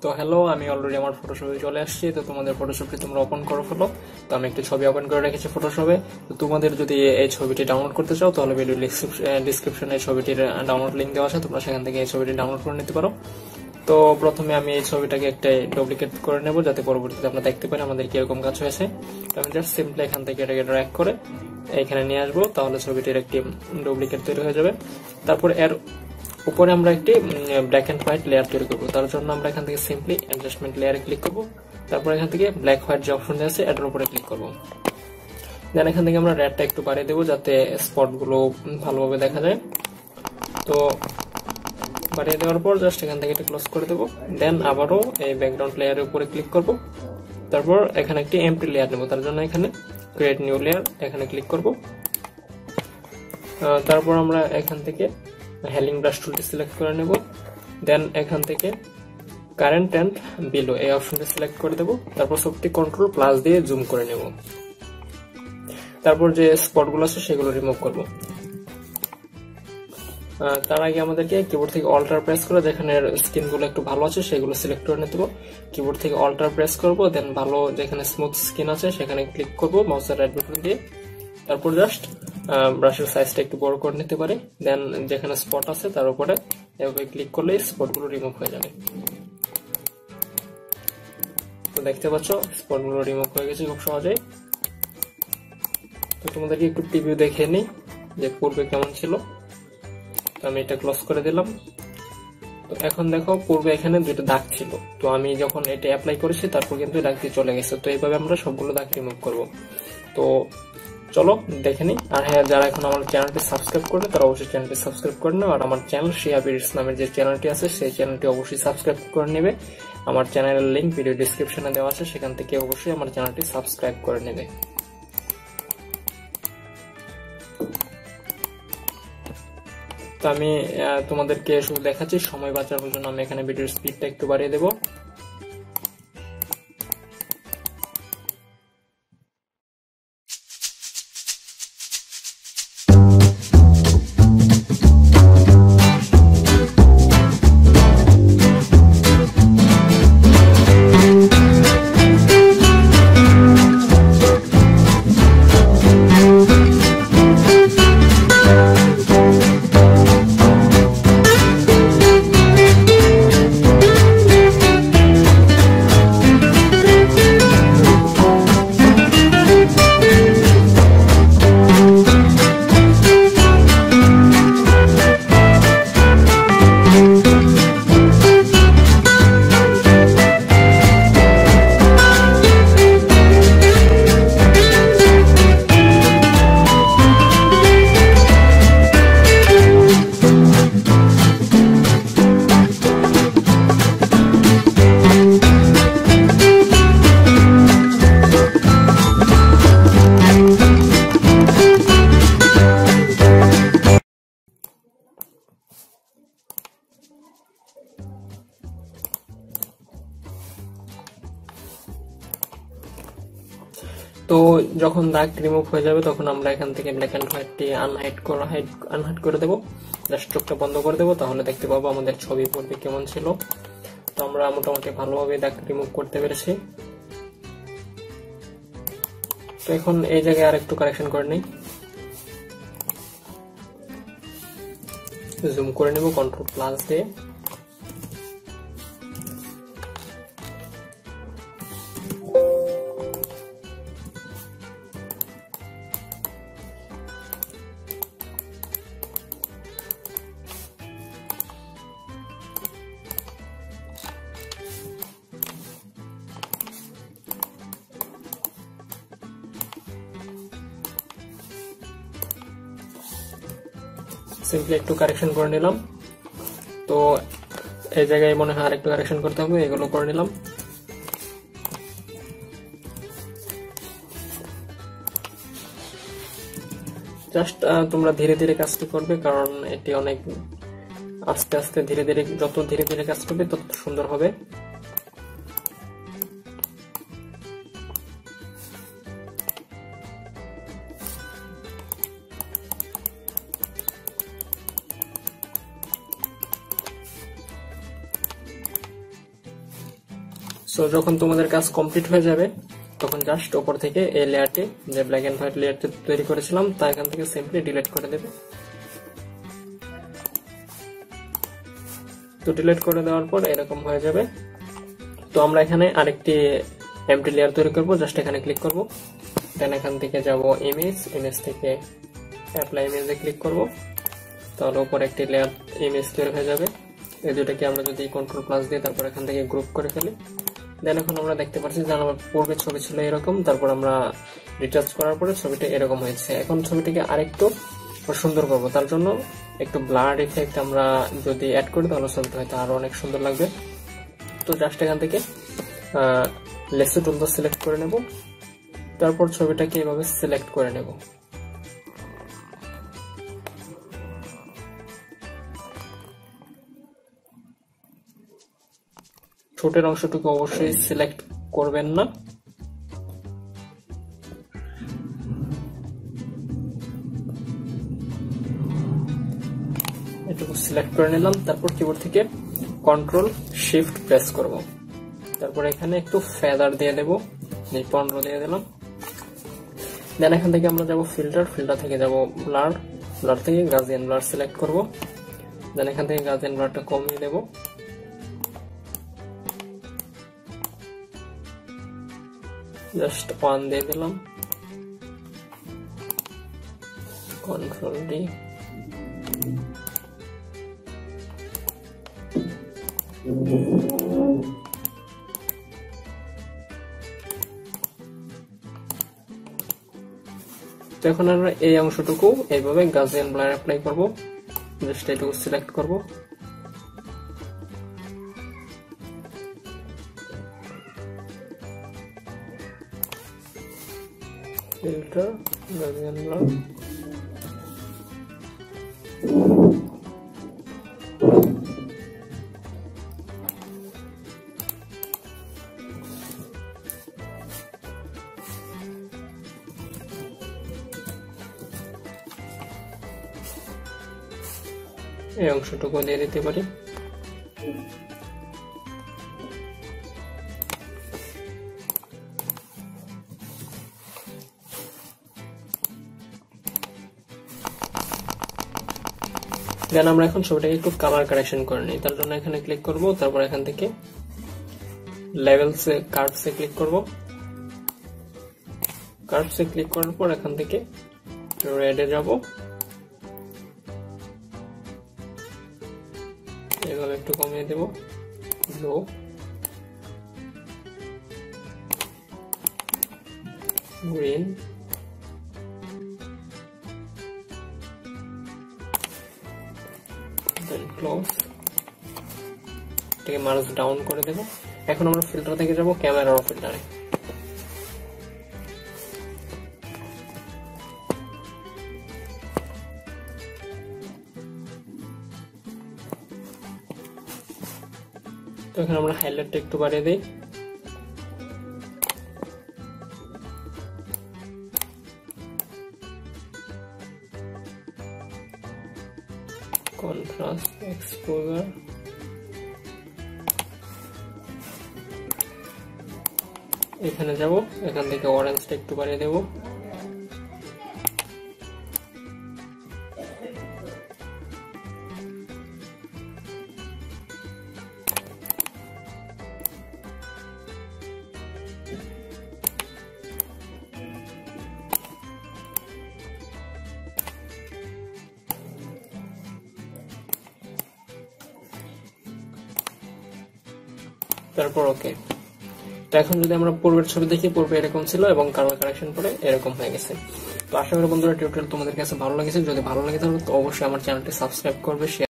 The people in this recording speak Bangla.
তো হ্যালো, আমি অলরেডি আমার ফটোশপে চলে আসছি। তো তোমাদের ফটোশপটি তোমরা ওপেন করো ফেলো। তো আমি একটি ছবি ওপেন করে রেখেছি ফটোশপে। তো তোমাদের যদি এই ছবিটি ডাউনলোড করতে চাও তাহলে ভিডিও ডিসক্রিপশনে এই ছবিটির ডাউনলোড লিঙ্ক দেওয়া আছে, তোমরা সেখান থেকে এই ছবিটি ডাউনলোড করে নিতে পারো। তো প্রথমে আমি এই ছবিটাকে একটা ডুপ্লিকেট করে নেব যাতে পরবর্তীতে আমরা দেখতে পারি আমাদের কিরকম কাজ হয়েছে। তো আমি জাস্ট সিম্পলি এখান থেকে এটাকে ড্র্যাগ করে এখানে নিয়ে আসবো, তাহলে ছবিটির একটি ডুপ্লিকেট তৈরি হয়ে যাবে। তারপর এর উপরে আমরা একটি ব্ল্যাক এন্ড হোয়াইট লেয়ার তৈরি করবো। তার জন্য আমরা এখান থেকে সিম্পলি অ্যাডজাস্টমেন্ট লেয়ারে ক্লিক করবো। তারপর এখান থেকে ব্ল্যাক হোয়াইট যে অপশন আছে এটার উপরে ক্লিক করবো। দেন এখান থেকে আমরা রেডটা একটু বাড়িয়ে দেবো যাতে স্পট গুলো ভালোভাবে দেখা যায়। তো বাড়িয়ে দেওয়ার পর জাস্ট এখান থেকে এটা ক্লোজ করে দেবো। দেন আবারও এই ব্যাকগ্রাউন্ড লেয়ারের উপরে ক্লিক করবো। তারপর এখানে একটি এমটি লেয়ার নেবো, তার জন্য এখানে ক্রিয়েট নিউ লেয়ার এখানে ক্লিক করবো। তারপর আমরা এখান থেকে হেলিং ব্রাশ টুলটি সিলেক্ট করে নেব। দেন এখান থেকে কারেন্ট এন্ড বিলো এই অপশনটি সিলেক্ট করে দেব। তারপর সবটি কন্ট্রোল প্লাস দিয়ে জুম করে নেব। তারপর যে স্পটগুলো আছে সেগুলো রিমুভ করব। তার আগে আমাদেরকে কিবোর্ড থেকে অল্টার প্রেস করে যেখানে স্কিনগুলো একটু ভালো আছে সেগুলো সিলেক্ট করে নিতে হবে। কিবোর্ড থেকে অল্টার প্রেস করব, দেন ভালো যেখানে স্মুথ স্কিন আছে সেখানে ক্লিক করব মাউসের রাইট বাটন দিয়ে। তারপর জাস্ট ব্রাশের সাইজটা একটু বড় করে নিতে পারি। দেন যেখানে স্পট আছে তার উপরে এভাবে ক্লিক করলে স্পটগুলো রিমুভ হয়ে যাবে। তো দেখতে পাচ্ছ স্পটগুলো রিমুভ হয়ে গেছে খুব সহজেই। তো তোমাদেরকে একটু প্রিভিউ দেখে নিই যে পূর্বে কেমন ছিল। তো আমি এটা ক্লোজ করে দিলাম। তো এখন দেখো পূর্বে এখানে দুটো দাগ ছিল, তো আমি যখন এটা অ্যাপ্লাই করেছি তারপর কিন্তু দাগটি চলে গেছে। তো এইভাবে আমরা সবগুলো দাগ রিমুভ করব। তো চলো দেখে নিই। আর হ্যাঁ, যারা এখন আমার চ্যানেলটি সাবস্ক্রাইব করবে তারা অবশ্যই চ্যানেলটি সাবস্ক্রাইব করে নেবে। আর আমার চ্যানেল শিয়াবিরিস নামের যে চ্যানেলটি আছে সেই চ্যানেলটি অবশ্যই সাবস্ক্রাইব করে নেবে। আমার চ্যানেলের লিঙ্ক ভিডিও ডিসক্রিপশনে দেওয়া আছে, সেখান থেকে অবশ্যই আমার চ্যানেলটি সাবস্ক্রাইব করে নেবে। তো আমি তোমাদেরকে শুধু দেখাচ্ছি, সময় বাঁচানোর জন্য আমি এখানে ভিডিওর স্পিডটা একটু বাড়িয়ে দেবো। তো যখন দাগ রিমুভ হয়ে যাবে তখন আমরা এখান থেকে ব্ল্যাক এন্ড হোয়াইটটি আনহাইড করে দেবো। জাস্ট চোখটা বন্ধ করে দেবো, তাহলে দেখতে পাবো আমাদের ছবি পড়বে কেমন ছিল। তো আমরা মোটামুটি ভালোভাবে দাগ রিমুভ করতে পেরেছি। তো এখন এই জায়গায় আর একটু কারেকশন করে নিই, জুম করে নেব কন্ট্রোল প্লাস দিয়ে। সিম্পলি একটু কারেকশন করে নিলাম। তো এই জায়গায় মনে হয় আরেকটু কারেকশন করতে হবে, এগুলো করে নিলাম। জাস্ট তোমরা ধীরে ধীরে কাজটি করবে, কারণ এটি অনেক আস্তে আস্তে ধীরে ধীরে, যত ধীরে ধীরে কাজ করবে তত সুন্দর হবে। সো যখন তোমাদের কাজ কমপ্লিট হয়ে যাবে তখন জাস্ট উপর থেকে এই লেয়ারটি, যে ব্ল্যাক এন্ড হোয়াইট লেয়ারটি তৈরি করেছিলাম, তা এখান থেকে সিম্পলি ডিলিট করে দেবে। তো ডিলিট করে দেওয়ার পর এরকম হয়ে যাবে। তো আমরা এখানে আরেকটি এমটি লেয়ার তৈরি করব। জাস্ট এখানে ক্লিক করব, দেন এখান থেকে যাব ইমেজ, ইমেজ থেকে অ্যাপ্লাই ইমেজে ক্লিক করব। তাহলে উপর একটি লেয়ার ইমেজ তৈরি হয়ে যাবে। এই দুটাকে আমরা যদি কন্ট্রোল প্লাস দিয়ে তারপর এখান থেকে গ্রুপ করে ফেলি, দেন এখন আমরা দেখতে পাচ্ছি যে আমার পূর্বে ছবি ছিল এরকম, তারপর আমরা রিটাচ করার পরে ছবিটা এরকম হয়েছে। এখন ছবিটিকে আরেকটু সুন্দর করব, তার জন্য একটু ব্লার ইফেক্ট আমরা যদি অ্যাড করি তাহলে ছবিটা হয়তো আরো অনেক সুন্দর লাগবে। তো জাস্ট এখান থেকে লেসো টুলটা সিলেক্ট করে নেব, তারপর ছবিটাকে এভাবে সিলেক্ট করে নেব। ঠোঁটের অংশটুকু অবশ্যই সিলেক্ট করবেন না। এটুকু সিলেক্ট করে নিলাম, তারপর কিবোর্ড থেকে কন্ট্রোল শিফট প্রেস করব। তারপর এখানে একটু ফেদার দিয়ে দেব, 15 দিয়ে দিলাম। দেন এখান থেকে আমরা যাব ফিল্টার, ফিল্টার থেকে যাব ব্লার, ব্লার থেকে গাজিয়ান ব্লার সিলেক্ট করব। দেন এখান থেকে গাজিয়ান ব্লারটা কমিয়ে দেব, জাস্ট 1 দিয়ে দিলাম, কন্ট্রোল ডি। তো এখন আমরা এই অংশটুকু এইভাবে গাজিয়ান ব্লার অ্যাপ্লাই করব। জাস্ট এটুকু সিলেক্ট করব, ফিল্টার গাজিয়ান ব্লার, এই অংশটুকু দিয়ে দিতে পারি। দেন আমরা এখন ছবিটাকে একটু কালার কারেকশন করে নিই। তার জন্য এখানে ক্লিক করব, তারপর এখান থেকে লেভেলসে কার্ভসে ক্লিক করব। কার্ভসে ক্লিক করার পর এখান থেকে রেডে যাব, এভাবে একটু কমিয়ে দেব, ব্লু, গ্রিন, দেন ক্লোজ, এটাকে মার্জ ডাউন করে দেব। এখন আমরা ফিল্টার থেকে যাব ক্যামেরা ফিল্টারে। তো এখানে আমরা হাইলাইটটা একটু বাড়িয়ে দিই, কন্ট্রাস্ট, এক্সপোজার, এখানে যাব, এখান থেকে অরেঞ্জটা একটু বাড়িয়ে দেব, তারপর ওকে। তো এখন যদি আমরা পূর্বের ছবি দেখি, পূর্বে এরকম ছিল এবং কালার কারেকশন করে এরকম হয়ে গেছে। তো আশা করি বন্ধুরা টিউটোরিয়াল তোমাদের কাছে ভালো লেগেছে। যদি ভালো লাগে তাহলে অবশ্যই আমার চ্যানেলটি সাবস্ক্রাইব করবে, শেয়ার